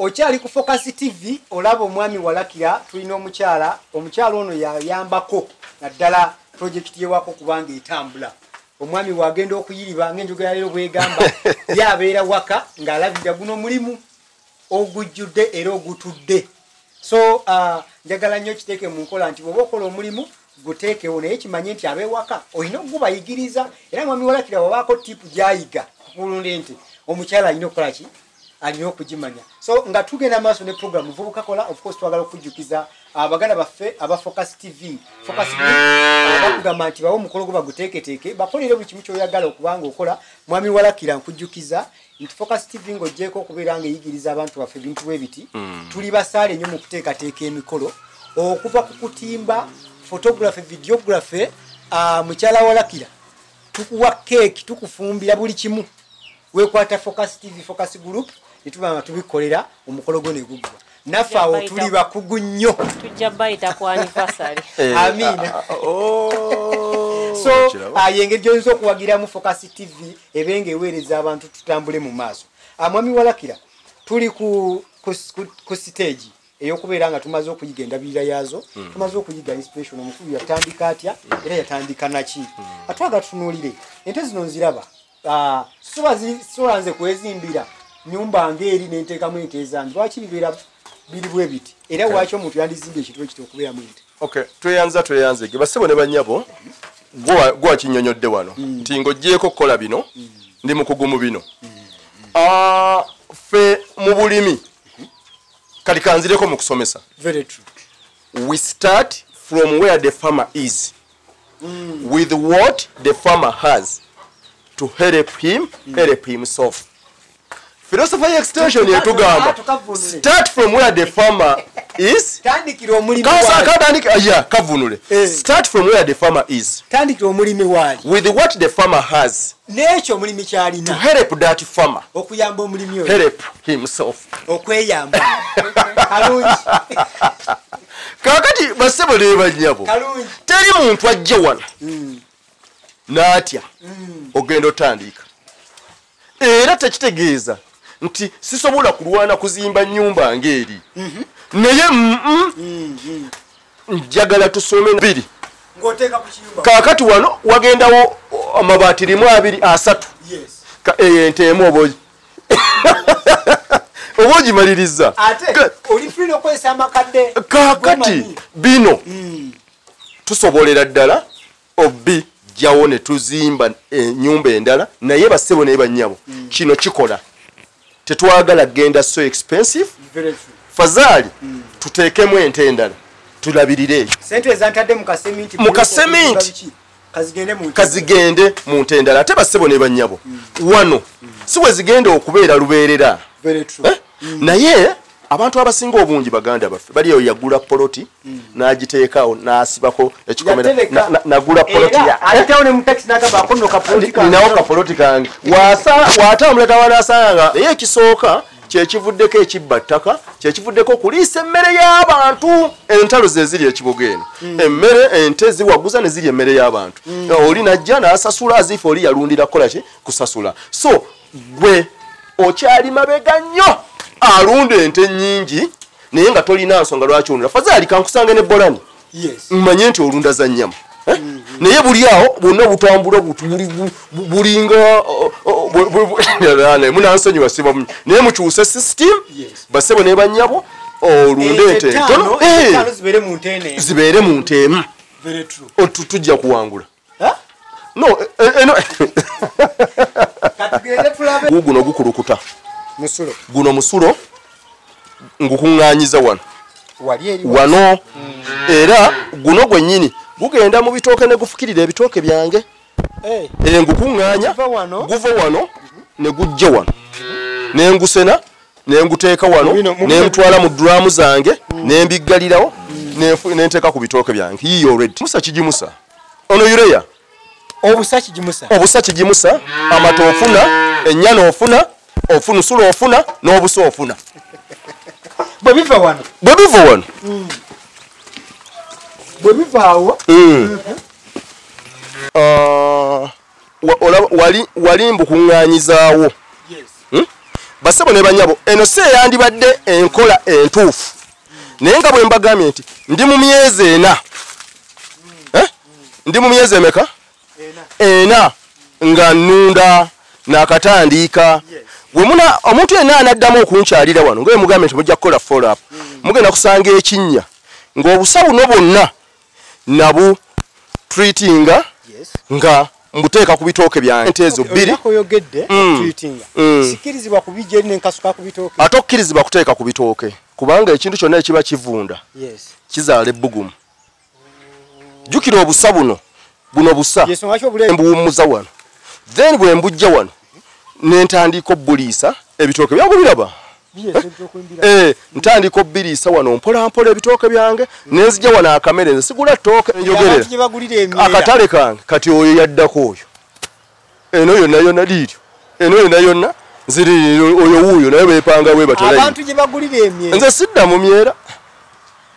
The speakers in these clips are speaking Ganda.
okyali ku Focus TV olaba omwami walakira tulina omukyala ono yayambako naddala project yewako kubanga etambula omwami wagenda okuyiriba ng'enjogera leero bwegamba yabeera waka ng'alabira guno mulimu ogujjudde era ogutudde so njagala nnyo kiteeke mu nkola nti bw'oba okola omulimu guteekewo naye kimanye nti abeewaka olina okugubayigiriza era mwami walakira wabaako tipu gy'ayiga Okulunda Ente omukyala alina okukola ki alina okugimanya so nga tugenda maaso ne program vubuka kola of course twagala okujjukiza abaganda baffe aba Focus TV Focus bakugamba nti bawo omukolo gwo baguteeketeeke bakolere buli kimu ky'oyagala okubanga okola mwami walakira nkujjukiza nti Focus TV ng'oggyeko okubeera ng'eyigiriza abantu baffe ebintu bwe biti tuli basaale nnyo mu kuteekateeka emikolo okuva ku kutimba photography videography mukyala walakira tukuwa cake tukufumbira buli kimu wekwata Focus TV Focus Group nituba tubikolera omukolo gwo ne guggwa naffe awo tuli bakugu nnyo tujja bayita ku anniversary amina so yengeri gy'oyinza okuwagiramu Focus TV ebenga eweereza abantu tutambule mu maaso mwami walakira tuli ku stage eyokubeera nga tumaze okuyiga endabirira yaazo tumaze okuyiga inspiration omukubi yatandika atya era yatandika naki atwaga tunuulire ente zino nziraba sobanze kwezimbira nyumba ng'eri n'enteekamu ente ezange lwaki bibeera biri bwe biti era lwaki omuntu yandizimbye ekintu ekiti okubeeramu ente okay tweyanze ge basebo ne bannyabo gwa kinnyonnyodde wano nti ng'oggyeko kukola bino ndi mu kugumu bino ffe mu bulimi kati kanzireko mu kusomesa very true we start from where the farmer is with what the farmer has to help himself philosophy extension yetugamba start from where the farmer is tandikira omulimi kavunule start from where the farmer is tandikira omulimi wali with what the farmer has n'ekyo omulimi kyalina to help that farmer okuyamba omulimi oyo help himself okweyamba kalungi kakati basebo ne bannyabo teri muntu ajja wano n'atya ogenda otandika era tekitegeeza nti sisobola kulwana kuzimba nnyumba ng'eri naye njagala tusome biri ng'oteeka ku kiyumba kaakati wano wagendawo amabaati 2-3 ente emu obogi obogimaliriza ate oli free n'okozesa amakadde kaakati bino tusobolera ddala obijjawo ne tuzimba ennyumba endala naye bassebo naye bannyabo kino kikola tetwagala genda so expensive fazali tuteekemu ente endala tulabirire ekyo sente ezantadde mu kaseminti kazigende mu nte endala ate bassebo ne bannyabo wano si we zigenda okubeera lubeerera naye abantu abasinga obungi baganda baffe bali eyo yagula poloti n'agiteekaawo n'asibako ekikomera nagula poloti ninawo kapoloti kange waatambula tawanasanga naye ekisooka kyekivuddeko ekibba ttaka kyekivuddeko kuliisa emmere y'abantu entalo ze ziri ekibuga eno emmere ente ziwaguza ne ziri emmere y'abantu oli najja n'asasula aziife oli yalundira kukola ki kusasula so gwe okyali mabega nnyo alunda ente nnyingi naye nga tolina nsonga lwaki olunda fazali kankusange ne bolani mmanye nti olunda za nnyama naye buli awo bwonna butambula bulinga munansonyiwa siba naye mukyuse system bassebo ne bannyabo olunde ente ntono zibeere mu nte emu tujja kuwangula guno gukulukuta guno musulo ngukuŋŋaanyiza wano era guno gwennyini gugenda mu bitooke ne gufukirira ebitooke byange ngukuŋŋaanya guva wano ne gujja wano nengusena nenguteeka wano nembitwala mu duramu zange nembiggalirawo nenteeka ku bitooke byange yiyo already musa kigimusa ono yureya obusa kigimusa amata ofuna ennyana ofuna ofunusula ofuna n'obusa ofuna bwe biva wano bwe bivaawo wali mbukuŋŋaanyizaawo basebo ne banyabo eno se yandibadde enkola entuufu naye nga bwe mbagambye nti ndi mu myezi ena ndi mu myezi emeka ena nga nnunda n'akatandiika wemuna omuntu yenna anaddamu okunkyalira wano nga mugambye nti mujja kukola follow up mugenda kusanga ekinnya ng'obusa buno bwonna nabu treatinga nga mbuteeka ku bitooke byange ente ezo bbiri sikirizibwa kubijja eri nenkasuka ku bitooke ate okkirizibwa kuteeka ku bitooke kubanga ekintu kyonna ekiba kivunda kizaala ebbugumu jjukira obusa buno busa mbuwummuza wano then bwe mbujja wano nentandika obbuliisa ebitooke byange biraba ntandika obbiriisa wano mpola mpola ebitooke byange nenzija wano akamere nze sigula ttooke njogerera akatale kange kati oyo yaddako oyo eno yonna yonna liiryo eno yonna yonna nziri oyo wuuyo naye beepanga bwe abantu gye bagulira emyera nze sidda mu myera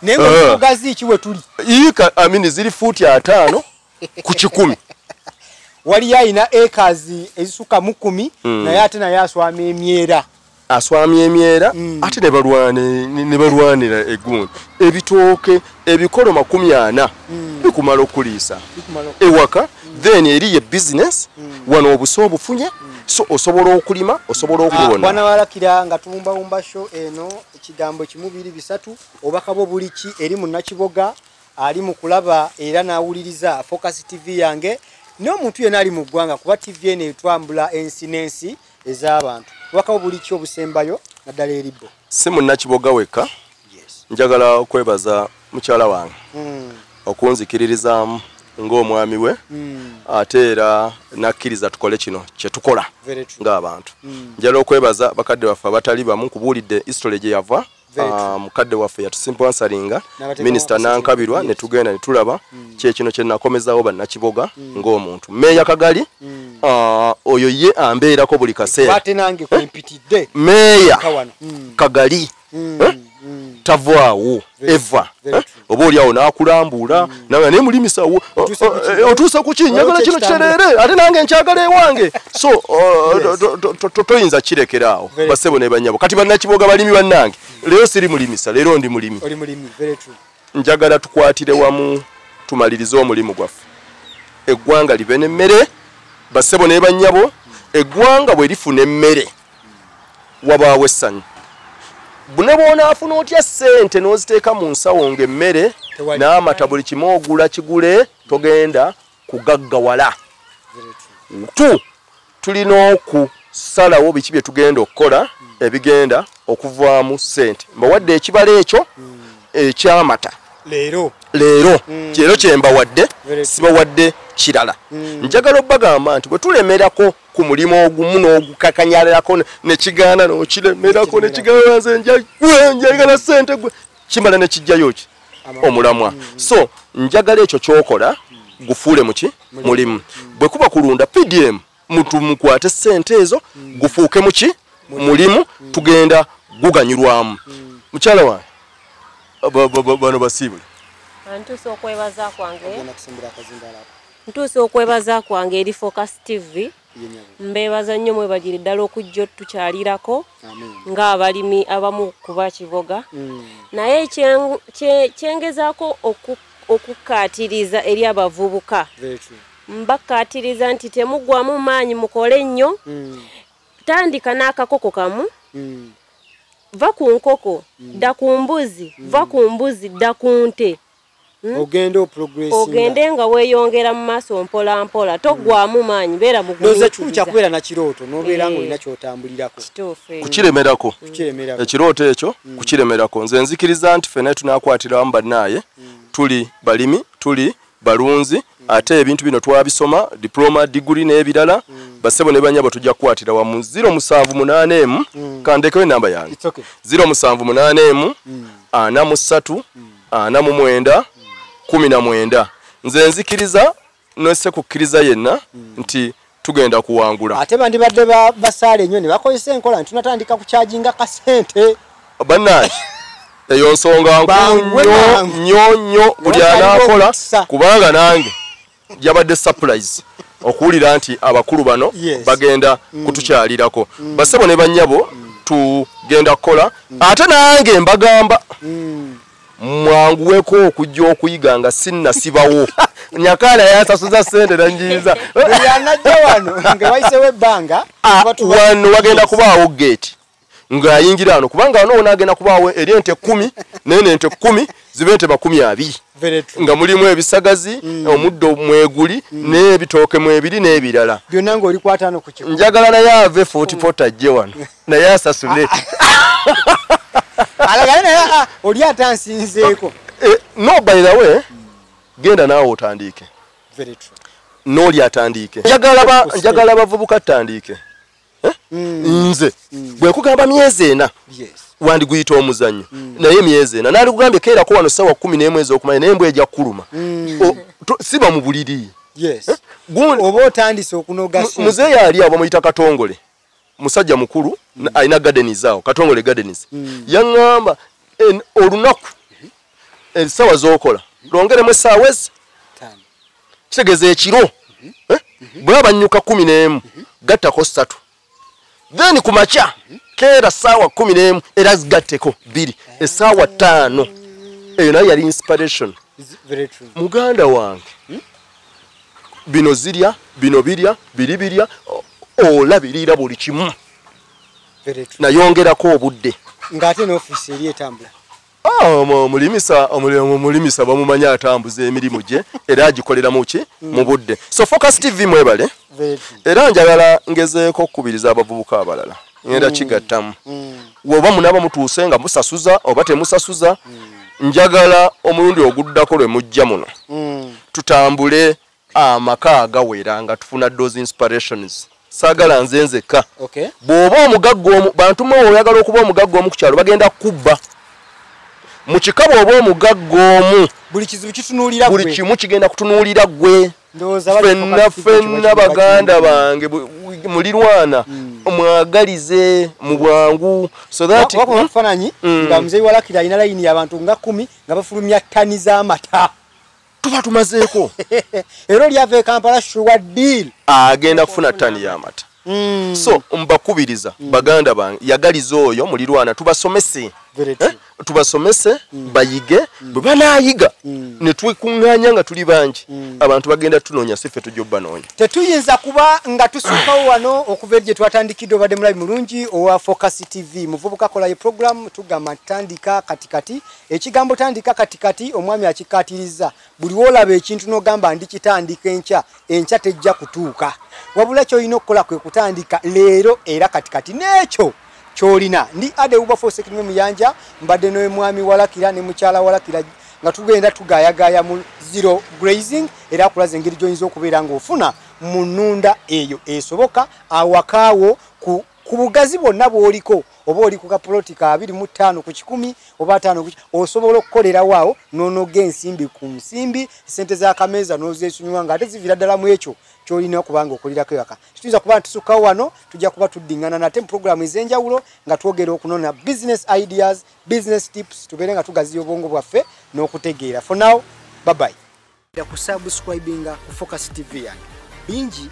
naye ngaomugazi ki we tuli iika amini ziri fuuti 5 ku 100 waliyo ayina acres ezisuka mu 10 naye ate naye aswama emyera aswamya emyera ate ne balwanira egundi ebitooke ebikolo 40 bikumala okuliisa ewaka then eri ye business wano obuso obufunye so osobola okulima osobola okubona bwana walakira nga tubumbawumba show eno ekigambo kimu 2 3 obaka bo buli ki eri mu Nakiboga ali mu kulaba era nawuliriza Focus TV yange n'omuntu yenna ali mu ggwanga kuba TV eno etwambula ensi n'ensi ez'abantu obaka bo buli ki obusembayo naddala eribbo si mu Nakiboga wekka njagala okwebaza mukyala wange okunzikiririzaamu ng'omwami we ate era nakkiriza tukole kino kye tukola ng'abantu njala okwebaza bakadde waffe abatali bamu kubuulidde history gye yava mukadde waffe yatusimponsalinga minisita Nankabirwa ne tugenda ne tulaba kyekino kye nakomezawo Bannakiboga ng'omuntu meeya Kagali oyo ye ambeerako buli kaseera meeya Kagali tavaawo eva oba oliawo n'akulambula nawe ne mulimisa otuusa ku ki njagala kino kitereere ate nange nkyagala ewange so toyinza kirekeraawo basebo ne banyabo kati Bannakiboga balimi bannange leero siri mulimisa leero ndi mulimi njagala tukwatire wamu tumalirize omulimu gwaffe eggwanga libe n'emmere basebo ne banyabo eggwanga bwe lifuna emmere wabaawo essanyu bune bona afuna otya ssente n'oziteeka mu nsawo ng'emmere n'amata buli kimu ogula kigule togenda kugaggawala tulina okusalawo biki bye tugenda okukola ebigenda okuvaamu ssente mbawadde ekibala ekyo ekyamata leero kye mbawadde sibawadde kirala njagala obbagamba nti bwe tulemerako ku mulimu ogumu n'ogukakanyalirako ne kigaana n'okiremerako ne kigaana nze njagala ssente gwe kimala ne kijjayo ki omulamwa so njagala ekyo kyokola gufuule muki mulimu bwe kuba kulunda PDM mukwate ssente ezo gufuuke muki mulimu tugenda guganyulwamu mukyala wange bano basiibule ntuuse okwebaza kwange eri Focus TV mbeebaza nnyo mwebagire ddala okujja tukyalirako ng'abalimi abamu kuba Kiboga naye kyengezaako okukkaatiriza eri abavubuka mbakkaatiriza nti temugwamu maanyi mukole nnyo tandika n'akakoko kamu va ku nkoko dda ku mbuzi va ku mbuzi dda ku nte ogende nga weeyongera mu maaso mpola mpola toggwamu maanyi beera mugumiikiriza kubeera na kirooto n'obeera ng'olina ky'otambulirako kukiremerako ekirooto ekyo kukiremerako nze nzikiriza nti ffenna tunaakwatiramu bannaaye tuli balimi tuli balunzi ate ebintu bino twabisoma diploma degree n'ebirala basebo ne banyabo tujja kukwatira wamu 078 kandekewo enamba yange 078 43 49 19 nze nzikiriza nose kukkiriza yenna nti tugenda kuwangula ate bandibadde basaale nnyo ne bakozesa enkola nti tunatandika kukyajinga kasente bannange eyo nsonga nnyo buli anaakola kubanga nange yabadde surprise okuwulira nti abakulu bano bagenda kutukyalirako basebo ne banyabo tugenda kukola ate nange mbagamba mwanguweko okujja okuyiga nga sinnasibawo nyakala yasasuza sente nanjiza yanajja wano nga wayisewo ebbanga wano wagenda kubaawo gate ng'ayingira wano kubanga wano onagenda kubaawo eri ente 10 nene ente 10 zibe ente 20 nga mulimu ebisagazi omuddo mweguli n'ebitooke mwebiri n'ebirala byonna ng'oli kwatano ku kiko njagala naye ave 44 ajje wano naye asasule alagale naye oli atansinzeeko no by the way genda naawe otandiike n'oli atandiike njagala bavubuka attandiike nze bwe kugamba myezi ena wandiguyita omuzannyo naye myezi ena naali kugambye keerako wano ssaawa 11 ez'okumanya naye mbwe ejja kuluma siba mu buliri oba otandise okunoga muzeeyi ali abo muyita Katongole musajja mukulu alina gardens awo Katongole gardens yaŋŋamba olunaku essaawa z'okola longeremu essaawa ezi kitegeeza ekiro bwe abanyuka 11 gattako 3 then ku makya keera ssaawa 11 era zigatteko 2 essaawa 5 eyo nayo yali inspiration muganda wange bino zirya bino birya biri birya olabirira buli kimu nayongerako obudde ng'ate n'ofiisi eri etambula omulimisa bamumanya atambuza emirimu gye era agikolera muki mu budde so Focus TV mwebale era njagala ngezeeko okukubiriza abavubuka abalala ngenda kigattamu woba munaba mutuuse nga musasuza oba temusasuza njagala omulundi oguddako lwe mujja muno tutambule amaka agawera nga tufuna those inspirations saagala nze nzekka bw'oba omugagga omu bantu mwe oyagala okuba omugagga omu ku kyalo bagenda kubba mu kika bw'oba omugagga omu buli kizibu kitunuulira buli kimu kigenda kutunuulira ggwe ffenna baganda bange mulirwana mwagalize mu bwangu so that wakufaananyi nga muzeeyi walakira alina layini y'abantu nga 10 nga bafulumya ttani z'amata tuba tumazeeko era oli ava e Kampala shuwa deal agenda kufuna ttani y'amata so mbakubiriza baganda bange yagaliza oyo mulirwana tubasomese bayige bwe banaayiga ne twekuŋŋaanya nga tuli bangi abantu bagenda tunoonya siffe tujja obbanoonya tetuyinza kuba nga tusukkawo wano okuva eri gye twatandikidde obadde mulabi mulungi owa Focus TV muvubuka kolayo program tugamba tandika katikati ekigambo tandika katikati omwami akikkaatiriza buli woolaba ekintu n'ogamba ndikitandika enkya tejja kutuuka wabula ky'olina okukola kwe kutandika leero era katikati n'ekyo kyolina ndi ade Wilberforce Kirime Muyanja mbadde noye mwami walakira ne mukyala walakira nga tugenda tugayagaya mu Zero Grazing era akulaze engeri gy'oyinza okubeera ng'ofuna mu nnunda eyo esoboka awakaawo ku bugazi bwonna bw'oliko oba oli ku kapuloti ka 25 ku 10 oba 5 osobola okukolera waawo n'onoga ensimbi ku nsimbi sente z'akameeza n'ozeesunywa nga ate zivira ddala mu ekyo kyolina okubanga okolirako ewaka tuyinza kuba ntusukkawo wano tujja kuba tuddiŋŋana nate mu programu ez'enjawulo nga twogera okunona business ideas business tips tubeere nga tugaziya obwongo bwaffe n'okutegeera for now bye bye ku subscribinga ku Focus TV yange bingi